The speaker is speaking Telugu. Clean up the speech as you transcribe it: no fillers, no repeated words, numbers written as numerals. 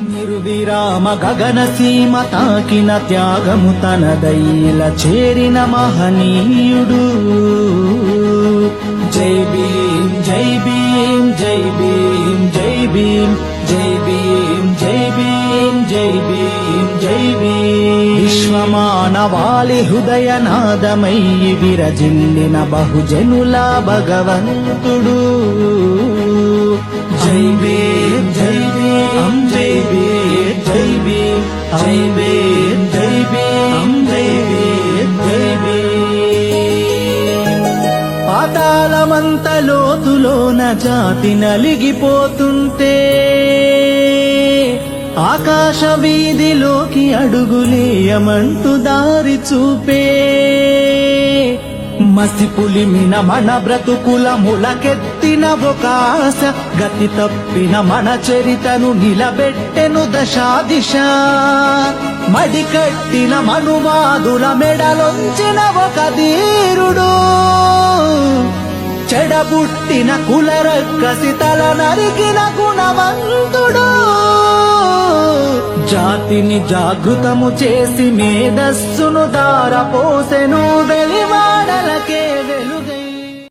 నిర్విరామ గగన సీమ తాకిన త్యాగము తనదైల చేరిన మహనీయుడు. జై భీమ్ జై భీమ్ జై భీమ్ జై భీమ్ జై భీమ్ జై భీమ్ జై భీమ్ జై భీమ్. విశ్వమానవాళి హృదయనాదమై విరజిల్లిన బహుజనుల భగవంతుడు. జై భీమ్ జై భీమ్ జై భీమ్ జై భీమ్ జై భీమ్ జై భీమ్ జై భీమ్ జై భీమ్. పాతాళమంత లోతులోన జాతి నలిగిపోతుంటే ఆకాశ వీధిలోకి అడుగులేయమంటూ దారి చూపే మసిపులిమిన మన బ్రతుకుల ములకెత్తిన ఒక ఆశ గతి తప్పిన మన చరితను నిలబెట్టెను దశా దిశ. మడికట్టిన మనువాదుల మెడలొంచిన ఒక ధీరుడు. చెడబుట్టిన కులరక్కసి తల నరికిన గుణవంతుడు. జాతిని జాగృతము చేసి మేధస్సును దారపోసెను వెలివాడలకే వెలుగై.